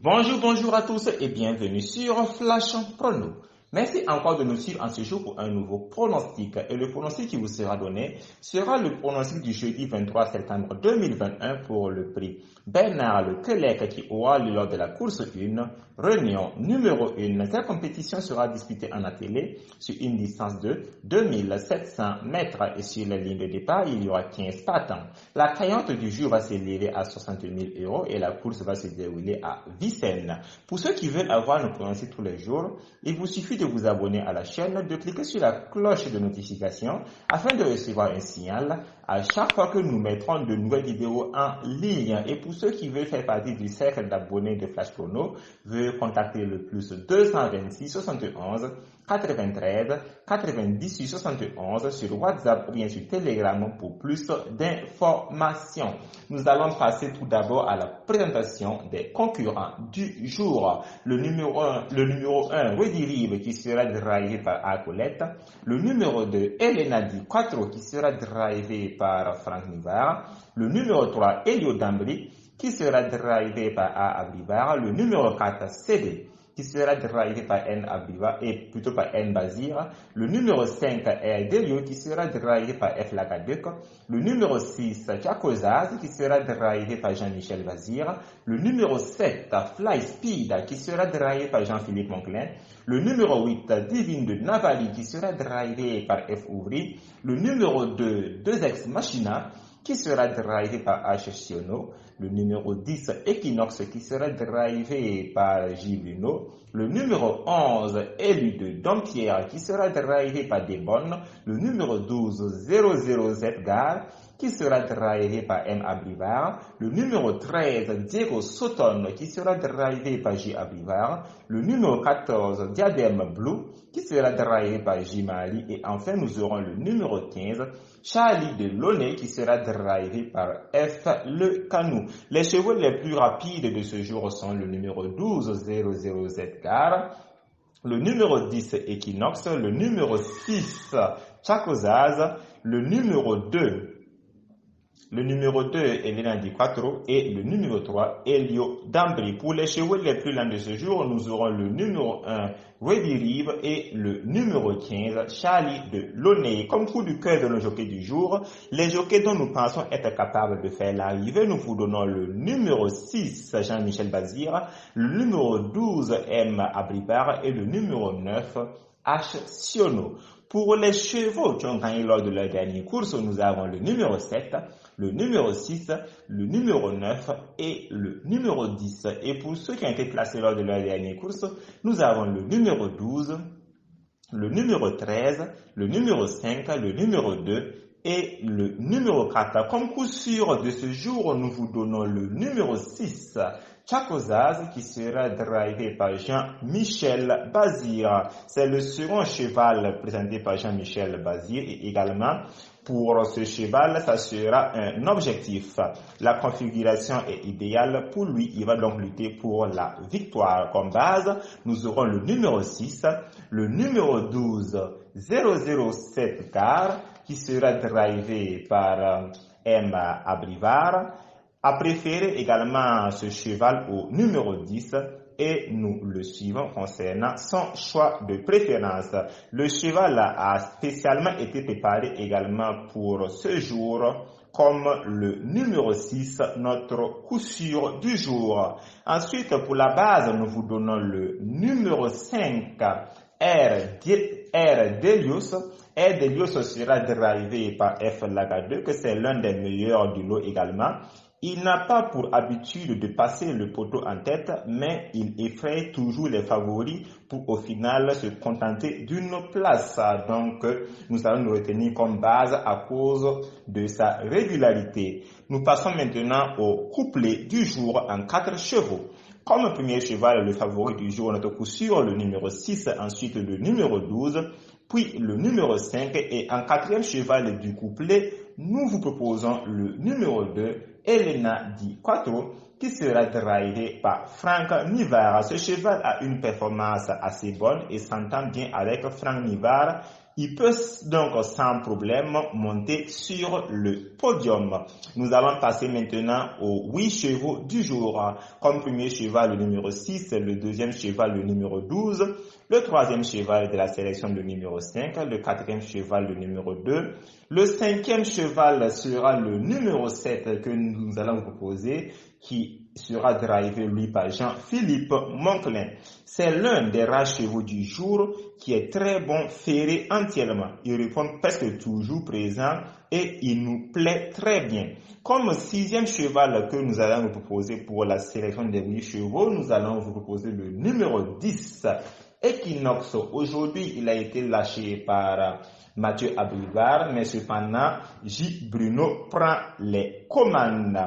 Bonjour à tous et bienvenue sur Flash Prono. Merci encore de nous suivre en ce jour pour un nouveau pronostic. Et le pronostic qui vous sera donné sera le pronostic du jeudi 23 septembre 2021 pour le prix Bernard Leclerc qui aura lieu lors de la course 1, réunion numéro 1. Cette compétition sera disputée en attelé sur une distance de 2700 mètres et sur la ligne de départ, il y aura 15 partants. La cagnotte du jour va s'élever à 60 000 € et la course va se dérouler à Vincennes. Pour ceux qui veulent avoir nos pronostics tous les jours, il vous suffit de vous abonner à la chaîne, de cliquer sur la cloche de notification afin de recevoir un signal à chaque fois que nous mettrons de nouvelles vidéos en ligne. Et pour ceux qui veulent faire partie du cercle d'abonnés de Flash Prono, veuillez contacter le plus 226 71 93 98 71 sur WhatsApp ou bien sur Telegram pour plus d'informations. Nous allons passer tout d'abord à la présentation des concurrents du jour. Le numéro 1, Redirive, qui sera drivé par Arcolette. Le numéro 2, Elena Di Quattro, qui sera drivé par Franck Nivard. Le numéro 3, Elio Dambri, qui sera drivé par A. Abrivar. Le numéro 4, CD, qui sera drivé par N. Abriva et plutôt par N. Bazir. Le numéro 5 est Delio qui sera drivé par F. Lagadec. Le numéro 6 Chakozaz qui sera drivé par Jean-Michel Bazir. Le numéro 7 Fly Speed qui sera drivé par Jean-Philippe Monclin. Le numéro 8 Divine de Navali qui sera drivé par F. Ouvry. Le numéro 2 Ex Machina qui sera drivé par H. Siono. Le numéro 10, Equinox, qui sera drivé par J. Bruno. Le numéro 11, Élu de Dompierre, qui sera drivé par Desbonnes. Le numéro 12, 00Z Gare, qui sera drivé par M. Abrivar. Le numéro 13, Diego Soton, qui sera drivé par J. Abrivar. Le numéro 14, Diadème Blue, qui sera drivé par J. Mali. Et enfin, nous aurons le numéro 15, Charlie de Launay, qui sera drivé par F. Le Canou. Les chevaux les plus rapides de ce jour sont le numéro 12, 00Z Gare, le numéro 10, Equinox, le numéro 6, Chakozaz, le numéro 2, Elena Di Quattro et le numéro 3, Elio Dambri. Pour les chevaux les plus lents de ce jour, nous aurons le numéro 1, Redirive et le numéro 15, Charlie de Launay. Comme coup du cœur de nos jockeys du jour, les jockeys dont nous pensons être capables de faire l'arrivée, nous vous donnons le numéro 6, Jean-Michel Bazir, le numéro 12, M. Abribar et le numéro 9, H. Siono. Pour les chevaux qui ont gagné lors de leur dernière course, nous avons le numéro 7, le numéro 6, le numéro 9 et le numéro 10. Et pour ceux qui ont été placés lors de leur dernière course, nous avons le numéro 12, le numéro 13, le numéro 5, le numéro 2 et le numéro 4. Comme coup sûr de ce jour, nous vous donnons le numéro 6, Chakozaz, qui sera drivé par Jean-Michel Bazir. C'est le second cheval présenté par Jean-Michel Bazir et également pour ce cheval, ça sera un objectif. La configuration est idéale pour lui. Il va donc lutter pour la victoire. Comme base, nous aurons le numéro 6, le numéro 12, 007 Gare, qui sera drivé par M. Abrivar, a préféré également ce cheval au numéro 10 et nous le suivons concernant son choix de préférence. Le cheval a spécialement été préparé également pour ce jour comme le numéro 6, notre coup sûr du jour. Ensuite, pour la base, nous vous donnons le numéro 5, R. Delius. R. Delius sera drivé par F. Lagadec, que c'est l'un des meilleurs du lot également. Il n'a pas pour habitude de passer le poteau en tête, mais il effraie toujours les favoris pour au final se contenter d'une place. Donc, nous allons nous retenir comme base à cause de sa régularité. Nous passons maintenant au couplet du jour en 4 chevaux. Comme premier cheval, le favori du jour, notre coup sûr, le numéro 6, ensuite le numéro 12, puis le numéro 5 et en 4e cheval du couplet, nous vous proposons le numéro 2, Elena Di Quattro, qui sera drivé par Franck Nivard. Ce cheval a une performance assez bonne et s'entend bien avec Franck Nivard. Il peut donc sans problème monter sur le podium. Nous allons passer maintenant aux 8 chevaux du jour. Comme premier cheval, le numéro 6, le deuxième cheval, le numéro 12, le troisième cheval de la sélection, le numéro 5, le quatrième cheval, le numéro 2, le cinquième cheval sera le numéro 7 que nous allons vous proposer, qui sera drivé lui par Jean-Philippe Monclin. C'est l'un des rares chevaux du jour qui est très bon ferré entièrement. Il répond presque toujours présent et il nous plaît très bien. Comme sixième cheval que nous allons vous proposer pour la sélection des 8 chevaux, nous allons vous proposer le numéro 10, Equinox. Aujourd'hui, il a été lâché par Mathieu Abrivar, mais cependant, J. Bruno prend les commandes.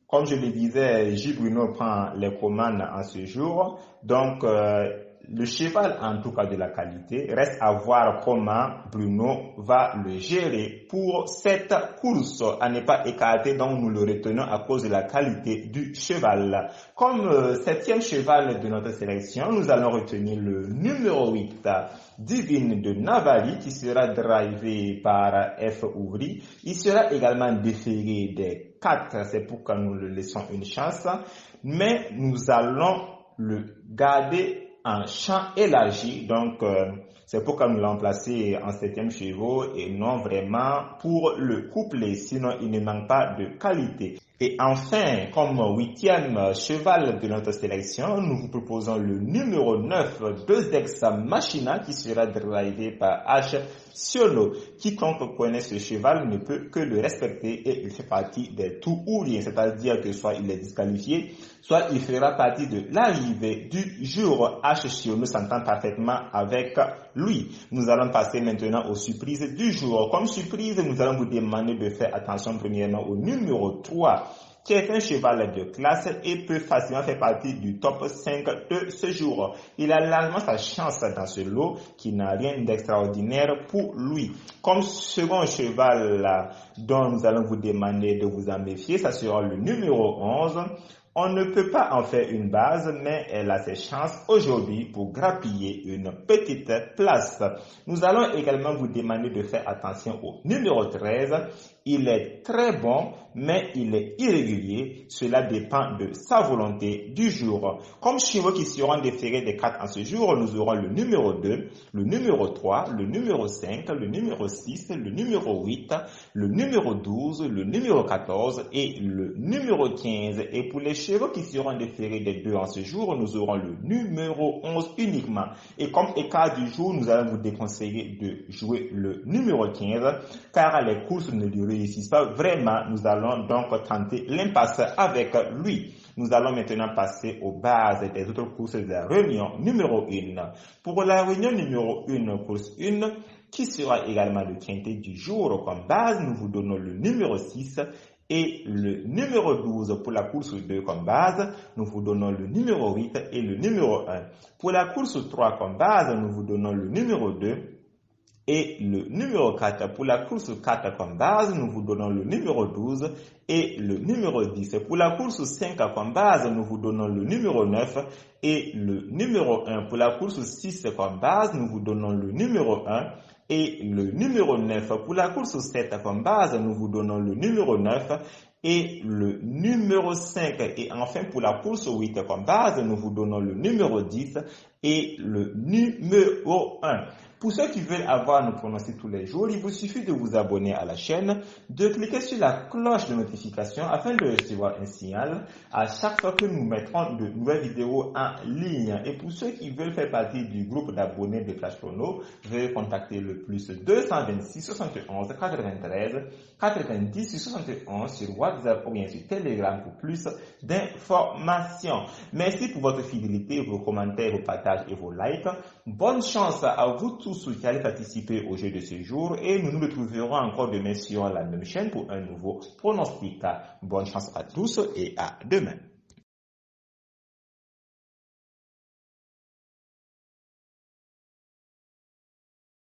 Comme je le disais, J. Bruno prend les commandes en ce jour. Donc, le cheval, en tout cas de la qualité, reste à voir comment Bruno va le gérer pour cette course à ne pas écarter, donc nous le retenons à cause de la qualité du cheval. Comme septième cheval de notre sélection, nous allons retenir le numéro 8, Divine de Navali, qui sera drivé par F. Ouvry. Il sera également déféré des 4, c'est pourquoi nous le laissons une chance, mais nous allons le garder en champ élargi, donc c'est pourquoi nous l'avons placé en 7e chevaux et non vraiment pour le couplet, sinon il ne manque pas de qualité. Et enfin, comme 8e cheval de notre sélection, nous vous proposons le numéro 9, Deus Machina, qui sera drivé par H. Siono. Quiconque connaît ce cheval ne peut que le respecter et il fait partie des tout ou rien, c'est-à-dire que soit il est disqualifié, soit il fera partie de l'arrivée du jour. H. Siono s'entend parfaitement avec lui. Nous allons passer maintenant aux surprises du jour. Comme surprise, nous allons vous demander de faire attention premièrement au numéro 3, qui est un cheval de classe et peut facilement faire partie du top 5 de ce jour. Il a largement sa chance dans ce lot qui n'a rien d'extraordinaire pour lui. Comme second cheval dont nous allons vous demander de vous en méfier, ça sera le numéro 11. On ne peut pas en faire une base, mais elle a ses chances aujourd'hui pour grappiller une petite place. Nous allons également vous demander de faire attention au numéro 13. Il est très bon, mais il est irrégulier. Cela dépend de sa volonté du jour. Comme chevaux qui seront déférés des 4 en ce jour, nous aurons le numéro 2, le numéro 3, le numéro 5, le numéro 6, le numéro 8, le numéro 12, le numéro 14 et le numéro 15. Et pour les chevaux qui seront déférés des 2 en ce jour, nous aurons le numéro 11 uniquement. Et comme écart du jour, nous allons vous déconseiller de jouer le numéro 15, car les courses ne lui réussissent pas vraiment. Nous allons donc tenter l'impasse avec lui. Nous allons maintenant passer aux bases des autres courses de la réunion numéro 1. Pour la réunion numéro 1, course 1, qui sera également le quintet du jour comme base, nous vous donnons le numéro 6 et le numéro 12 pour la course 2 comme base, nous vous donnons le numéro 8 et le numéro 1. Pour la course 3 comme base, nous vous donnons le numéro 2 et le numéro 4. Pour la course 4 comme base, nous vous donnons le numéro 12 et le numéro 10. Pour la course 5 comme base, nous vous donnons le numéro 9 et le numéro 1. Pour la course 6 comme base, nous vous donnons le numéro 1 et le numéro 9. Pour la course 7 comme base, nous vous donnons le numéro 9 et le numéro 5. Et enfin, pour la course 8 comme base, nous vous donnons le numéro 10 et le numéro 1. Pour ceux qui veulent avoir nos pronostics tous les jours, il vous suffit de vous abonner à la chaîne, de cliquer sur la cloche de notification afin de recevoir un signal à chaque fois que nous mettrons de nouvelles vidéos en ligne. Et pour ceux qui veulent faire partie du groupe d'abonnés de Flash Prono, veuillez contacter le plus 226 71 93 90 71 sur WhatsApp ou bien sur Telegram pour plus d'informations. Merci pour votre fidélité, vos commentaires, vos partages et vos likes. Bonne chance à vous tous qui allez participer au jeu de ce jour et nous nous retrouverons encore demain sur la même chaîne pour un nouveau pronostic. Bonne chance à tous et à demain.